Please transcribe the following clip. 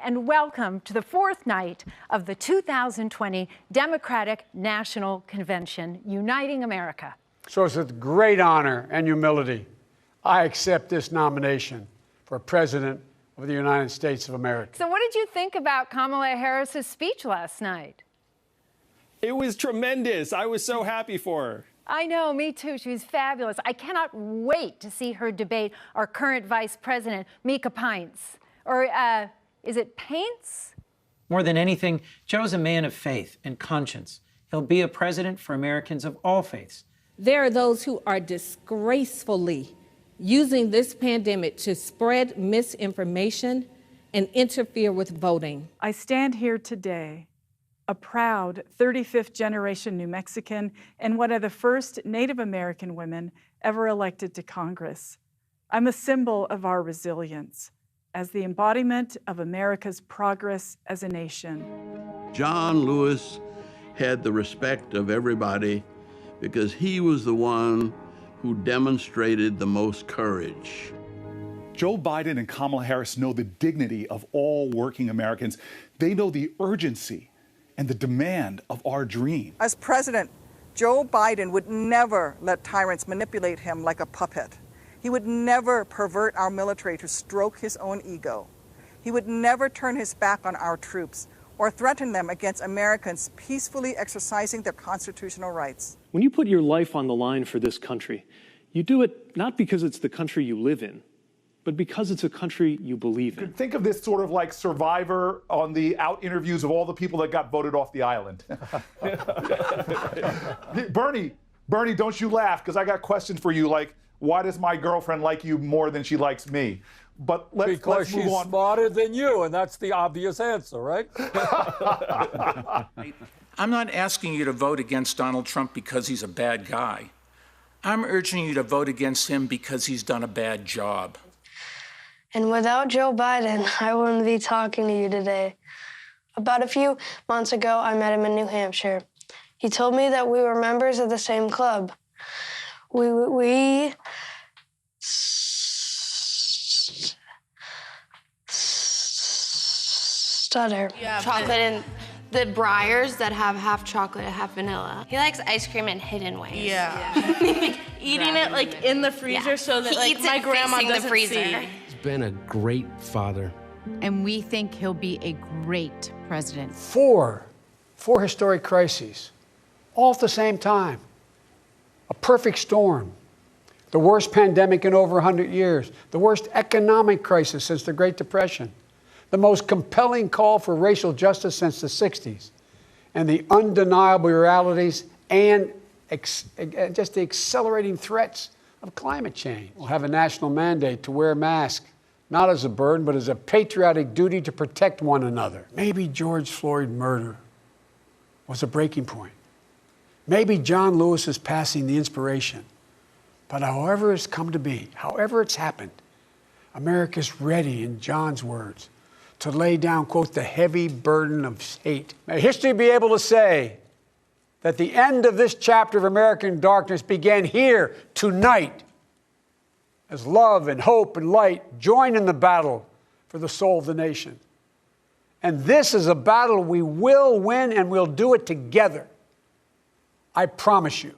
and welcome to the fourth night of the 2020 Democratic National Convention, Uniting America. So it's with great honor and humility I accept this nomination for President of the United States of America. So what did you think about Kamala Harris's speech last night? It was tremendous. I was so happy for her. I know, me too. She was fabulous. I cannot wait to see her debate our current Vice President, Mika Pince. Or is it Paints? More than anything, Joe's a man of faith and conscience. He'll be a president for Americans of all faiths. There are those who are disgracefully using this pandemic to spread misinformation and interfere with voting. I stand here today, a proud 35th generation New Mexican and one of the first Native American women ever elected to Congress. I'm a symbol of our resilience as the embodiment of America's progress as a nation. John Lewis had the respect of everybody because he was the one who demonstrated the most courage. Joe Biden and Kamala Harris know the dignity of all working Americans. They know the urgency and the demand of our dream. As president, Joe Biden would never let tyrants manipulate him like a puppet. He would never pervert our military to stroke his own ego. He would never turn his back on our troops or threaten them against Americans peacefully exercising their constitutional rights. When you put your life on the line for this country, you do it not because it's the country you live in, but because it's a country you believe in. Think of this sort of like Survivor on the out interviews of all the people that got voted off the island. Bernie, don't you laugh, because I got questions for you, like, why does my girlfriend like you more than she likes me? But let's move on. Because she's smarter than you, and that's the obvious answer, right? I'm not asking you to vote against Donald Trump because he's a bad guy. I'm urging you to vote against him because he's done a bad job. And without Joe Biden, I wouldn't be talking to you today. About a few months ago, I met him in New Hampshire. He told me that we were members of the same club. We stutter. Yeah, chocolate and the Breyers that have half chocolate and half vanilla. He likes ice cream in hidden ways. Yeah. Eating it like in the freezer so that like my grandma doesn't the freezer. See. He's been a great father. And we think he'll be a great president. Four historic crises, all at the same time. A perfect storm. The worst pandemic in over 100 years. The worst economic crisis since the Great Depression. The most compelling call for racial justice since the 60s. And the undeniable realities and just the accelerating threats of climate change. We'll have a national mandate to wear a mask, not as a burden, but as a patriotic duty to protect one another. Maybe George Floyd murder was a breaking point. Maybe John Lewis is passing the inspiration. But however it's come to be, however it's happened, America's ready, in John's words, to lay down, quote, the heavy burden of hate. May history be able to say that the end of this chapter of American darkness began here tonight, as love and hope and light join in the battle for the soul of the nation. And this is a battle we will win, and we'll do it together. I promise you.